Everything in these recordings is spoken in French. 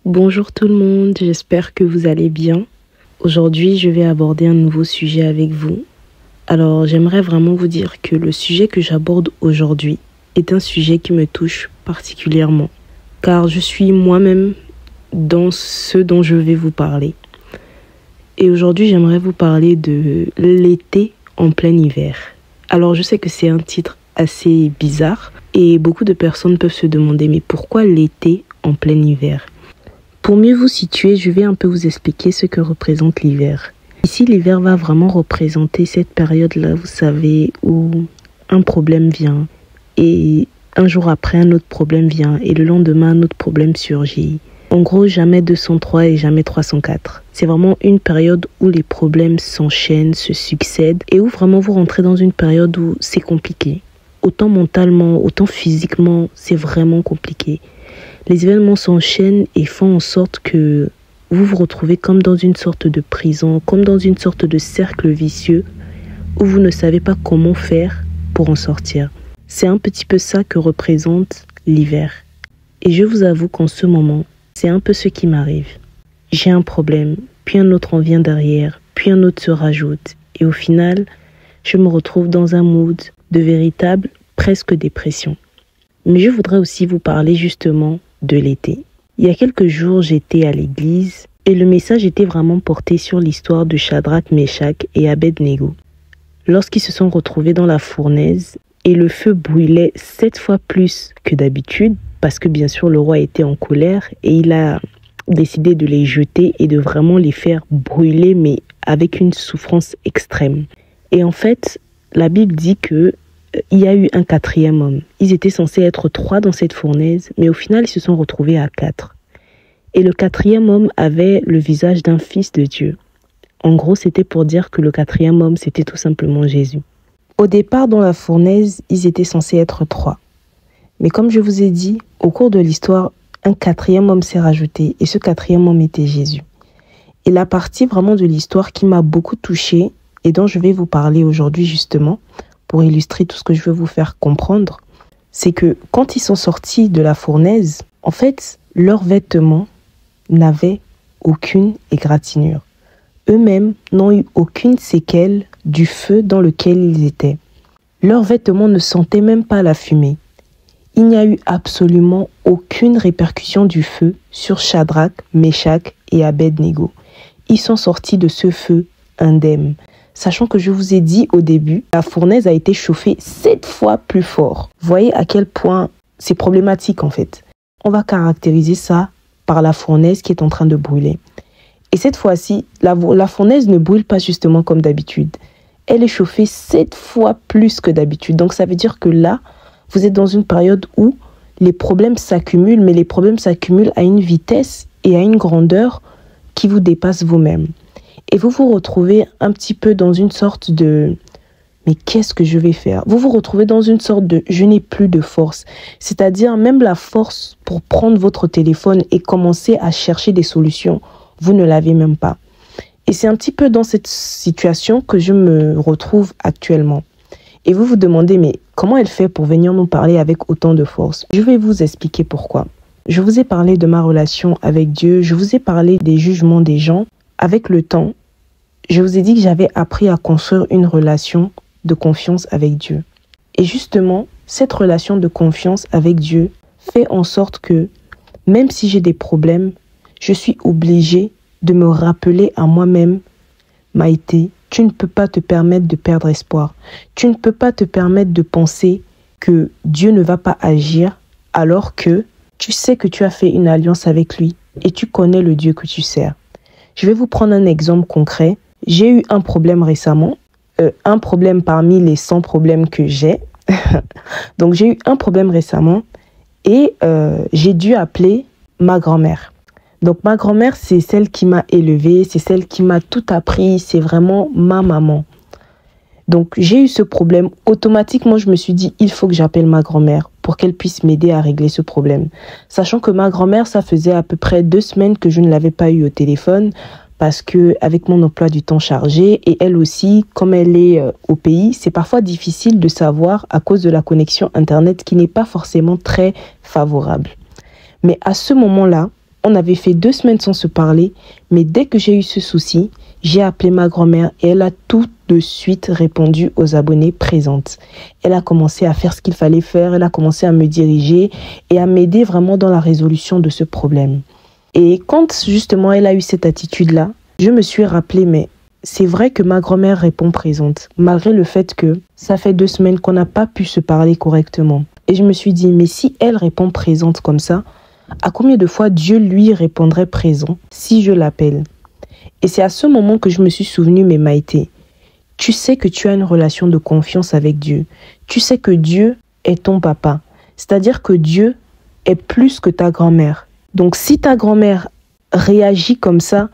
Bonjour tout le monde, j'espère que vous allez bien. Aujourd'hui, je vais aborder un nouveau sujet avec vous. Alors, j'aimerais vraiment vous dire que le sujet que j'aborde aujourd'hui est un sujet qui me touche particulièrement, car je suis moi-même dans ce dont je vais vous parler. Et aujourd'hui, j'aimerais vous parler de l'été en plein hiver. Alors, je sais que c'est un titre assez bizarre et beaucoup de personnes peuvent se demander, mais pourquoi l'été en plein hiver ? Pour mieux vous situer, je vais un peu vous expliquer ce que représente l'hiver. Ici, l'hiver va vraiment représenter cette période-là, vous savez, où un problème vient et un jour après, un autre problème vient et le lendemain, un autre problème surgit. En gros, jamais 203 et jamais 304. C'est vraiment une période où les problèmes s'enchaînent, se succèdent et où vraiment vous rentrez dans une période où c'est compliqué. Autant mentalement, autant physiquement, c'est vraiment compliqué. Les événements s'enchaînent et font en sorte que vous vous retrouvez comme dans une sorte de prison, comme dans une sorte de cercle vicieux où vous ne savez pas comment faire pour en sortir. C'est un petit peu ça que représente l'hiver. Et je vous avoue qu'en ce moment, c'est un peu ce qui m'arrive. J'ai un problème, puis un autre en vient derrière, puis un autre se rajoute. Et au final, je me retrouve dans un mood de véritable presque dépression. Mais je voudrais aussi vous parler justement de l'été. Il y a quelques jours, j'étais à l'église et le message était vraiment porté sur l'histoire de Shadrach, Meshach et Abed-Nego. Lorsqu'ils se sont retrouvés dans la fournaise et le feu brûlait 7 fois plus que d'habitude, parce que bien sûr le roi était en colère et il a décidé de les jeter et de vraiment les faire brûler, mais avec une souffrance extrême. Et en fait, la Bible dit que il y a eu un 4e homme. Ils étaient censés être 3 dans cette fournaise, mais au final, ils se sont retrouvés à 4. Et le 4e homme avait le visage d'un fils de Dieu. En gros, c'était pour dire que le 4e homme, c'était tout simplement Jésus. Au départ, dans la fournaise, ils étaient censés être 3. Mais comme je vous ai dit, au cours de l'histoire, un 4e homme s'est rajouté, et ce 4e homme était Jésus. Et la partie vraiment de l'histoire qui m'a beaucoup touchée, et dont je vais vous parler aujourd'hui justement, pour illustrer tout ce que je veux vous faire comprendre, c'est que quand ils sont sortis de la fournaise, en fait, leurs vêtements n'avaient aucune égratignure. Eux-mêmes n'ont eu aucune séquelle du feu dans lequel ils étaient. Leurs vêtements ne sentaient même pas la fumée. Il n'y a eu absolument aucune répercussion du feu sur Shadrach, Meshach et Abed-Nego. Ils sont sortis de ce feu indemnes. Sachant que je vous ai dit au début, la fournaise a été chauffée 7 fois plus fort. Voyez à quel point c'est problématique en fait. On va caractériser ça par la fournaise qui est en train de brûler. Et cette fois-ci, la fournaise ne brûle pas justement comme d'habitude. Elle est chauffée 7 fois plus que d'habitude. Donc ça veut dire que là, vous êtes dans une période où les problèmes s'accumulent, mais les problèmes s'accumulent à une vitesse et à une grandeur qui vous dépasse vous-même. Et vous vous retrouvez un petit peu dans une sorte de « mais qu'est-ce que je vais faire ?» Vous vous retrouvez dans une sorte de « je n'ai plus de force ». C'est-à-dire même la force pour prendre votre téléphone et commencer à chercher des solutions, vous ne l'avez même pas. Et c'est un petit peu dans cette situation que je me retrouve actuellement. Et vous vous demandez « mais comment elle fait pour venir nous parler avec autant de force ?» Je vais vous expliquer pourquoi. Je vous ai parlé de ma relation avec Dieu, je vous ai parlé des jugements des gens. Avec le temps, je vous ai dit que j'avais appris à construire une relation de confiance avec Dieu. Et justement, cette relation de confiance avec Dieu fait en sorte que, même si j'ai des problèmes, je suis obligée de me rappeler à moi-même, Maïté, tu ne peux pas te permettre de perdre espoir. Tu ne peux pas te permettre de penser que Dieu ne va pas agir alors que tu sais que tu as fait une alliance avec lui et tu connais le Dieu que tu sers. Je vais vous prendre un exemple concret. J'ai eu un problème récemment, un problème parmi les 100 problèmes que j'ai. Donc j'ai eu un problème récemment et j'ai dû appeler ma grand-mère. Donc ma grand-mère, c'est celle qui m'a élevée, c'est celle qui m'a tout appris, c'est vraiment ma maman. Donc j'ai eu ce problème. Automatiquement, je me suis dit, il faut que j'appelle ma grand-mère pour qu'elle puisse m'aider à régler ce problème. Sachant que ma grand-mère, ça faisait à peu près 2 semaines que je ne l'avais pas eu au téléphone parce que avec mon emploi du temps chargé et elle aussi, comme elle est au pays, c'est parfois difficile de savoir à cause de la connexion Internet qui n'est pas forcément très favorable. Mais à ce moment-là, On avait fait 2 semaines sans se parler, mais dès que j'ai eu ce souci, j'ai appelé ma grand-mère et elle a tout de suite répondu aux abonnées présentes. Elle a commencé à faire ce qu'il fallait faire, elle a commencé à me diriger et à m'aider vraiment dans la résolution de ce problème. Et quand justement elle a eu cette attitude-là, je me suis rappelé, mais c'est vrai que ma grand-mère répond présente, malgré le fait que ça fait 2 semaines qu'on n'a pas pu se parler correctement. Et je me suis dit, mais si elle répond présente comme ça, à combien de fois Dieu lui répondrait présent si je l'appelle? Et c'est à ce moment que je me suis souvenu, mais Maïté, tu sais que tu as une relation de confiance avec Dieu. Tu sais que Dieu est ton papa. C'est-à-dire que Dieu est plus que ta grand-mère. Donc si ta grand-mère réagit comme ça,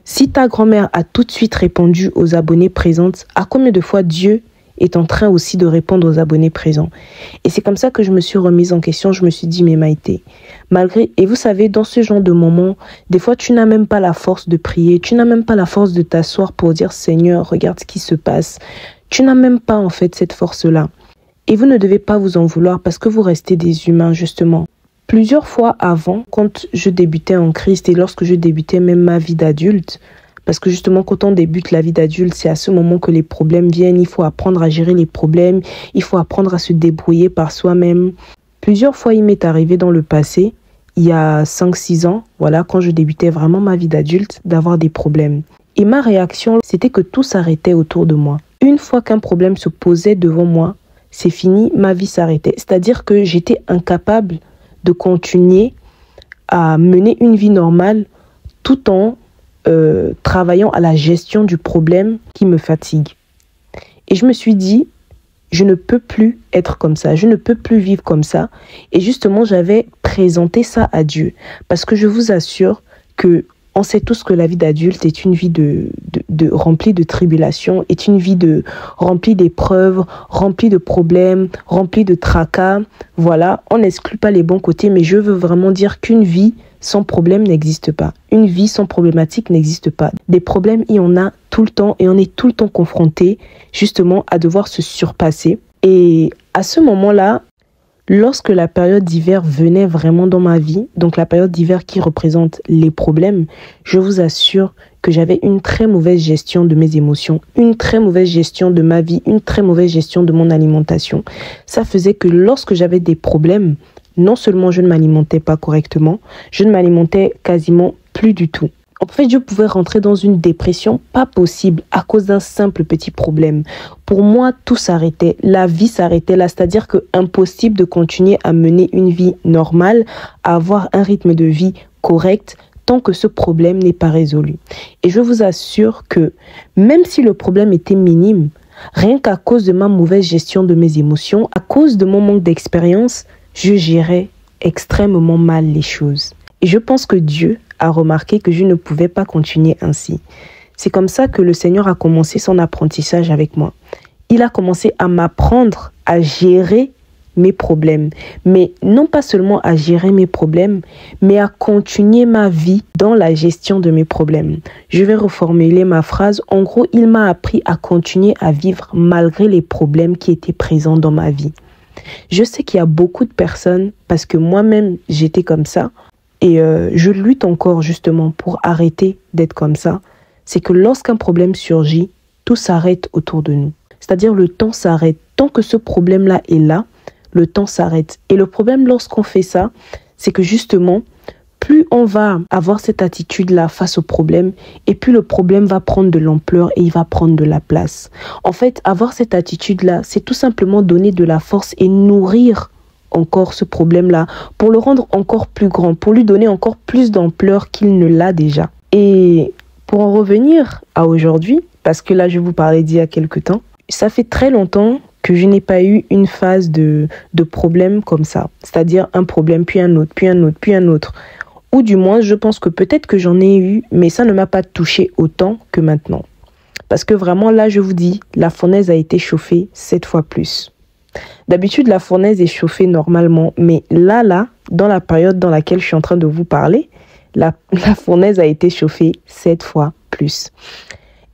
si ta grand-mère a tout de suite répondu aux abonnés présentes, à combien de fois Dieu est en train aussi de répondre aux abonnés présents? Et c'est comme ça que je me suis remise en question. Je me suis dit, mais Maïté, et vous savez, dans ce genre de moment, des fois, tu n'as même pas la force de prier. Tu n'as même pas la force de t'asseoir pour dire, Seigneur, regarde ce qui se passe. Tu n'as même pas, en fait, cette force-là. Et vous ne devez pas vous en vouloir parce que vous restez des humains, justement. Plusieurs fois avant, quand je débutais en Christ et lorsque je débutais même ma vie d'adulte, parce que justement, quand on débute la vie d'adulte, c'est à ce moment que les problèmes viennent. Il faut apprendre à gérer les problèmes. Il faut apprendre à se débrouiller par soi-même. Plusieurs fois, il m'est arrivé dans le passé, il y a 5-6 ans, voilà, quand je débutais vraiment ma vie d'adulte, d'avoir des problèmes. Et ma réaction, c'était que tout s'arrêtait autour de moi. Une fois qu'un problème se posait devant moi, c'est fini, ma vie s'arrêtait. C'est-à-dire que j'étais incapable de continuer à mener une vie normale tout en travaillant à la gestion du problème qui me fatigue. Et je me suis dit, je ne peux plus être comme ça, je ne peux plus vivre comme ça. Et justement, j'avais présenté ça à Dieu. Parce que je vous assure que on sait tous que la vie d'adulte est une vie remplie de tribulations, est une vie remplie d'épreuves, remplie de problèmes, remplie de tracas. Voilà, on n'exclut pas les bons côtés, mais je veux vraiment dire qu'une vie sans problème n'existe pas. Une vie sans problématique n'existe pas. Des problèmes, il y en a tout le temps et on est tout le temps confronté justement à devoir se surpasser. Et à ce moment-là, lorsque la période d'hiver venait vraiment dans ma vie, donc la période d'hiver qui représente les problèmes, je vous assure que j'avais une très mauvaise gestion de mes émotions, une très mauvaise gestion de ma vie, une très mauvaise gestion de mon alimentation. Ça faisait que lorsque j'avais des problèmes, non seulement je ne m'alimentais pas correctement, je ne m'alimentais quasiment plus du tout. En fait, je pouvais rentrer dans une dépression pas possible à cause d'un simple petit problème. Pour moi, tout s'arrêtait, la vie s'arrêtait là, c'est-à-dire que impossible de continuer à mener une vie normale, à avoir un rythme de vie correct tant que ce problème n'est pas résolu. Et je vous assure que même si le problème était minime, rien qu'à cause de ma mauvaise gestion de mes émotions, à cause de mon manque d'expérience, je gérais extrêmement mal les choses. Et je pense que Dieu a remarqué que je ne pouvais pas continuer ainsi. C'est comme ça que le Seigneur a commencé son apprentissage avec moi. Il a commencé à m'apprendre à gérer mes problèmes. Mais non pas seulement à gérer mes problèmes, mais à continuer ma vie dans la gestion de mes problèmes. Je vais reformuler ma phrase. En gros, il m'a appris à continuer à vivre malgré les problèmes qui étaient présents dans ma vie. Je sais qu'il y a beaucoup de personnes, parce que moi-même j'étais comme ça, et je lutte encore justement pour arrêter d'être comme ça, c'est que lorsqu'un problème surgit, tout s'arrête autour de nous. C'est-à-dire le temps s'arrête. Tant que ce problème-là est là, le temps s'arrête. Et le problème lorsqu'on fait ça, c'est que justement, plus on va avoir cette attitude-là face au problème, et plus le problème va prendre de l'ampleur et il va prendre de la place. En fait, avoir cette attitude-là, c'est tout simplement donner de la force et nourrir encore ce problème-là pour le rendre encore plus grand, pour lui donner encore plus d'ampleur qu'il ne l'a déjà. Et pour en revenir à aujourd'hui, parce que là, je vous parlais d'il y a quelque temps, ça fait très longtemps que je n'ai pas eu une phase de problème comme ça. C'est-à-dire un problème, puis un autre, puis un autre, puis un autre. Ou du moins, je pense que peut-être que j'en ai eu, mais ça ne m'a pas touché autant que maintenant. Parce que vraiment, là, je vous dis, la fournaise a été chauffée 7 fois plus. D'habitude, la fournaise est chauffée normalement, mais là, dans la période dans laquelle je suis en train de vous parler, la fournaise a été chauffée 7 fois plus.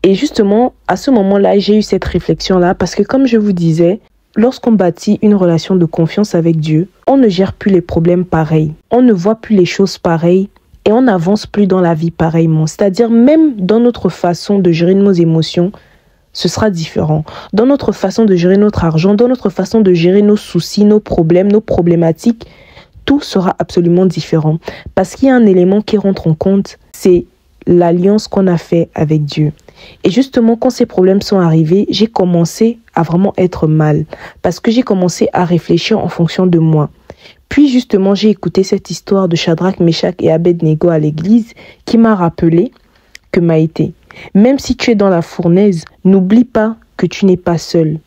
Et justement, à ce moment-là, j'ai eu cette réflexion-là parce que comme je vous disais, lorsqu'on bâtit une relation de confiance avec Dieu, on ne gère plus les problèmes pareils. On ne voit plus les choses pareilles et on n'avance plus dans la vie pareillement. C'est-à-dire même dans notre façon de gérer nos émotions, ce sera différent. Dans notre façon de gérer notre argent, dans notre façon de gérer nos soucis, nos problèmes, nos problématiques, tout sera absolument différent. Parce qu'il y a un élément qui rentre en compte, c'est l'alliance qu'on a fait avec Dieu. Et justement, quand ces problèmes sont arrivés, j'ai commencé à vraiment être mal. Parce que j'ai commencé à réfléchir en fonction de moi. Puis justement, j'ai écouté cette histoire de Shadrach, Meshach et Abednego à l'église qui m'a rappelé que Maïté, même si tu es dans la fournaise, n'oublie pas que tu n'es pas seul,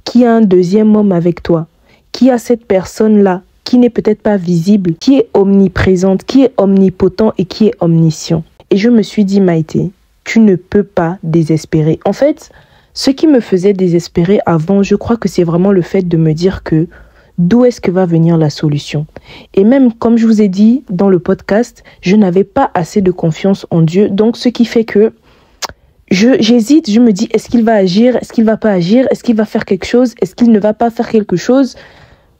qu'il y a un deuxième homme avec toi, qu'il y a cette personne-là qui n'est peut-être pas visible, qui est omniprésente, qui est omnipotent et qui est omniscient. Et je me suis dit, Maïté, tu ne peux pas désespérer. En fait, ce qui me faisait désespérer avant, je crois que c'est vraiment le fait de me dire que d'où est-ce que va venir la solution? Et même, comme je vous ai dit dans le podcast, je n'avais pas assez de confiance en Dieu. Donc, ce qui fait que j'hésite, je me dis, est-ce qu'il va agir? Est-ce qu'il ne va pas agir? Est-ce qu'il va faire quelque chose? Est-ce qu'il ne va pas faire quelque chose?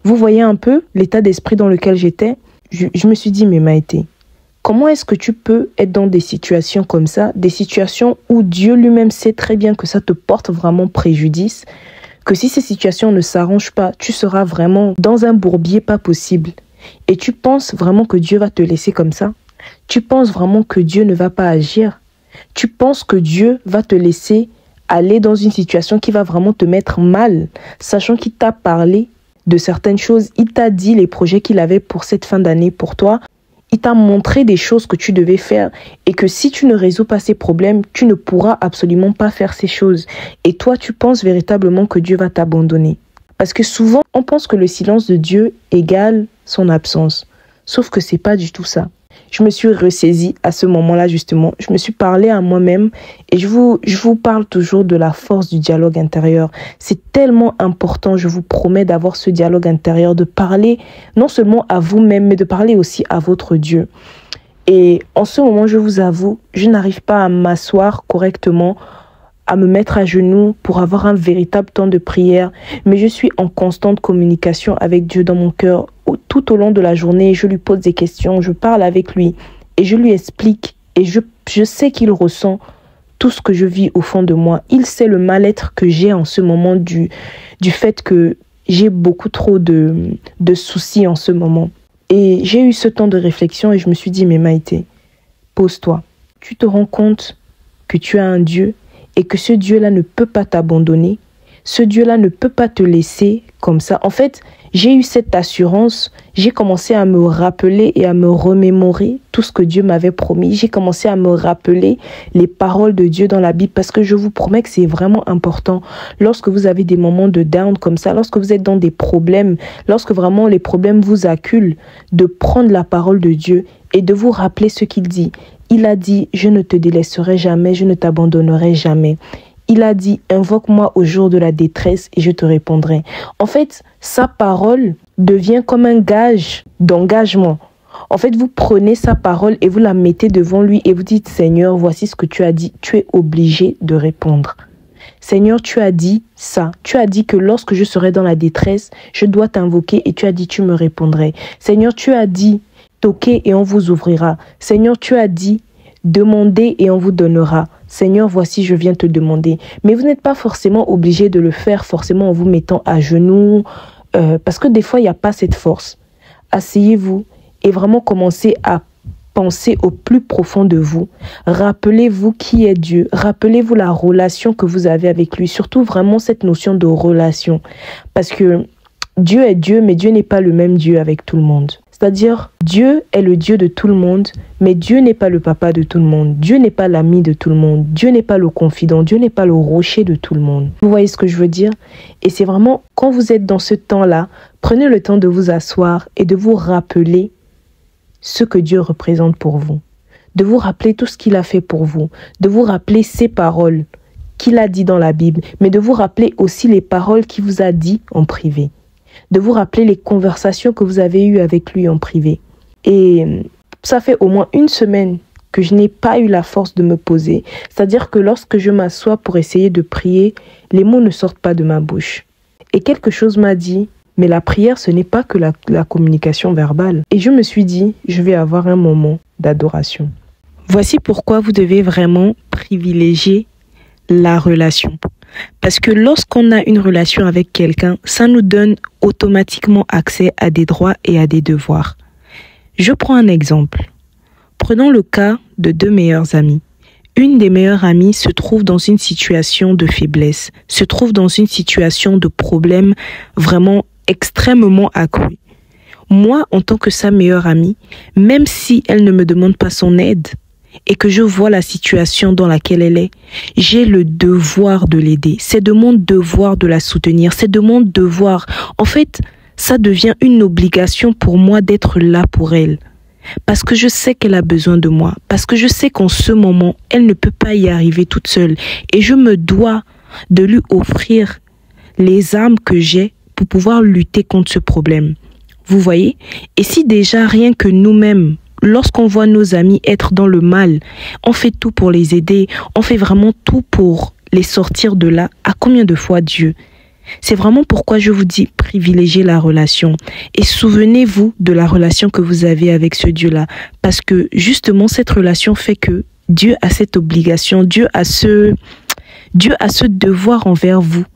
Vous voyez un peu l'état d'esprit dans lequel j'étais. Je me suis dit, mais Maïté, comment est-ce que tu peux être dans des situations comme ça, des situations où Dieu lui-même sait très bien que ça te porte vraiment préjudice, que si ces situations ne s'arrangent pas, tu seras vraiment dans un bourbier pas possible. Et tu penses vraiment que Dieu va te laisser comme ça? Tu penses vraiment que Dieu ne va pas agir? Tu penses que Dieu va te laisser aller dans une situation qui va vraiment te mettre mal, sachant qu'il t'a parlé de certaines choses, il t'a dit les projets qu'il avait pour cette fin d'année pour toi, il t'a montré des choses que tu devais faire et que si tu ne résous pas ces problèmes, tu ne pourras absolument pas faire ces choses. Et toi, tu penses véritablement que Dieu va t'abandonner. Parce que souvent, on pense que le silence de Dieu égale son absence. Sauf que c'est pas du tout ça. Je me suis ressaisie à ce moment-là, justement. Je me suis parlé à moi-même et je vous parle toujours de la force du dialogue intérieur. C'est tellement important, je vous promets, d'avoir ce dialogue intérieur, de parler non seulement à vous-même, mais de parler aussi à votre Dieu. Et en ce moment, je vous avoue, je n'arrive pas à m'asseoir correctement, à me mettre à genoux pour avoir un véritable temps de prière, mais je suis en constante communication avec Dieu dans mon cœur. Tout au long de la journée, je lui pose des questions, je parle avec lui et je lui explique et je sais qu'il ressent tout ce que je vis au fond de moi. Il sait le mal-être que j'ai en ce moment du fait que j'ai beaucoup trop de soucis en ce moment. Et j'ai eu ce temps de réflexion et je me suis dit, mais Maïté, pose-toi. Tu te rends compte que tu as un Dieu et que ce Dieu-là ne peut pas t'abandonner. Ce Dieu-là ne peut pas te laisser comme ça. En fait, j'ai eu cette assurance. J'ai commencé à me rappeler et à me remémorer tout ce que Dieu m'avait promis. J'ai commencé à me rappeler les paroles de Dieu dans la Bible parce que je vous promets que c'est vraiment important. Lorsque vous avez des moments de down comme ça, lorsque vous êtes dans des problèmes, lorsque vraiment les problèmes vous acculent, de prendre la parole de Dieu et de vous rappeler ce qu'il dit. Il a dit, je ne te délaisserai jamais, je ne t'abandonnerai jamais. Il a dit, invoque-moi au jour de la détresse et je te répondrai. En fait, sa parole devient comme un gage d'engagement. En fait, vous prenez sa parole et vous la mettez devant lui et vous dites, Seigneur, voici ce que tu as dit. Tu es obligé de répondre. Seigneur, tu as dit ça. Tu as dit que lorsque je serai dans la détresse, je dois t'invoquer et tu as dit, tu me répondrais. Seigneur, tu as dit, toquez et on vous ouvrira. Seigneur, tu as dit, demandez et on vous donnera. Seigneur, voici, je viens te demander. Mais vous n'êtes pas forcément obligé de le faire forcément en vous mettant à genoux, parce que des fois, il n'y a pas cette force. Asseyez-vous et vraiment commencez à penser au plus profond de vous. Rappelez-vous qui est Dieu. Rappelez-vous la relation que vous avez avec lui. Surtout vraiment cette notion de relation. Parce que Dieu est Dieu, mais Dieu n'est pas le même Dieu avec tout le monde. C'est-à-dire, Dieu est le Dieu de tout le monde, mais Dieu n'est pas le papa de tout le monde. Dieu n'est pas l'ami de tout le monde. Dieu n'est pas le confident. Dieu n'est pas le rocher de tout le monde. Vous voyez ce que je veux dire? Et c'est vraiment, quand vous êtes dans ce temps-là, prenez le temps de vous asseoir et de vous rappeler ce que Dieu représente pour vous. De vous rappeler tout ce qu'il a fait pour vous. De vous rappeler ses paroles qu'il a dit dans la Bible, mais de vous rappeler aussi les paroles qu'il vous a dit en privé. De vous rappeler les conversations que vous avez eues avec lui en privé. Et ça fait au moins une semaine que je n'ai pas eu la force de me poser. C'est-à-dire que lorsque je m'assois pour essayer de prier, les mots ne sortent pas de ma bouche. Et quelque chose m'a dit, Mais la prière, ce n'est pas que la communication verbale. Et je me suis dit, je vais avoir un moment d'adoration. Voici pourquoi vous devez vraiment privilégier la relation. Parce que lorsqu'on a une relation avec quelqu'un, ça nous donne automatiquement accès à des droits et à des devoirs. Je prends un exemple. Prenons le cas de 2 meilleurs amis. Une des meilleures amies se trouve dans une situation de faiblesse, se trouve dans une situation de problème vraiment extrêmement accru. Moi, en tant que sa meilleure amie, même si elle ne me demande pas son aide et que je vois la situation dans laquelle elle est, j'ai le devoir de l'aider. C'est de mon devoir de la soutenir. C'est de mon devoir. En fait, ça devient une obligation pour moi d'être là pour elle. Parce que je sais qu'elle a besoin de moi. Parce que je sais qu'en ce moment, elle ne peut pas y arriver toute seule. Et je me dois de lui offrir les armes que j'ai pour pouvoir lutter contre ce problème. Vous voyez? Et si déjà rien que nous-mêmes, lorsqu'on voit nos amis être dans le mal, on fait tout pour les aider, on fait vraiment tout pour les sortir de là, à combien de fois Dieu? C'est vraiment pourquoi je vous dis privilégiez la relation. Et souvenez-vous de la relation que vous avez avec ce Dieu-là. Parce que justement, cette relation fait que Dieu a cette obligation, Dieu a ce devoir envers vous,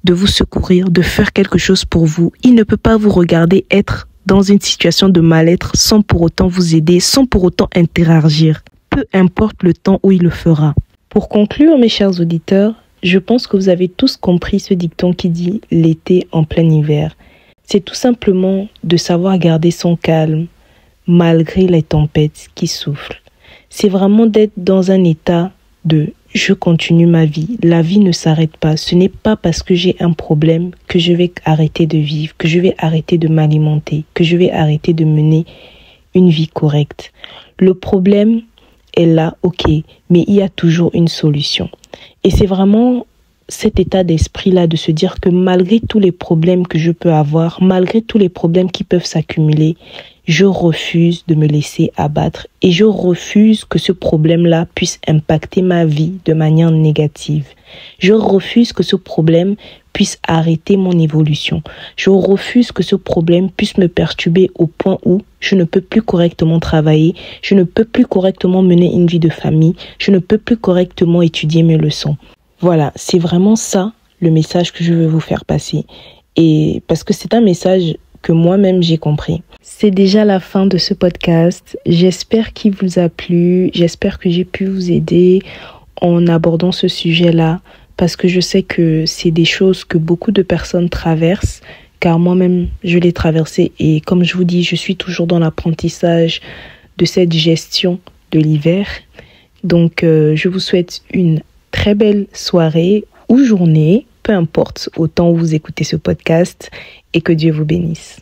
de vous secourir, de faire quelque chose pour vous. Il ne peut pas vous regarder être dans une situation de mal-être sans pour autant vous aider, sans pour autant interagir. Peu importe le temps où il le fera. Pour conclure, mes chers auditeurs, je pense que vous avez tous compris ce dicton qui dit « l'été en plein hiver ». C'est tout simplement de savoir garder son calme malgré les tempêtes qui soufflent. C'est vraiment d'être dans un état de « je continue ma vie ». La vie ne s'arrête pas. Ce n'est pas parce que j'ai un problème que je vais arrêter de vivre, que je vais arrêter de m'alimenter, que je vais arrêter de mener une vie correcte. Le problème est là, ok, mais il y a toujours une solution. Et c'est vraiment cet état d'esprit-là de se dire que malgré tous les problèmes que je peux avoir, malgré tous les problèmes qui peuvent s'accumuler, je refuse de me laisser abattre et je refuse que ce problème-là puisse impacter ma vie de manière négative. Je refuse que ce problème puisse arrêter mon évolution. Je refuse que ce problème puisse me perturber au point où je ne peux plus correctement travailler, je ne peux plus correctement mener une vie de famille, je ne peux plus correctement étudier mes leçons. Voilà, c'est vraiment ça le message que je veux vous faire passer. Et parce que c'est un message que moi-même j'ai compris. C'est déjà la fin de ce podcast. J'espère qu'il vous a plu. J'espère que j'ai pu vous aider en abordant ce sujet-là. Parce que je sais que c'est des choses que beaucoup de personnes traversent. Car moi-même, je l'ai traversé. Et comme je vous dis, je suis toujours dans l'apprentissage de cette gestion de l'hiver. Donc, je vous souhaite une très belle soirée ou journée, peu importe au temps où vous écoutez ce podcast, et que Dieu vous bénisse.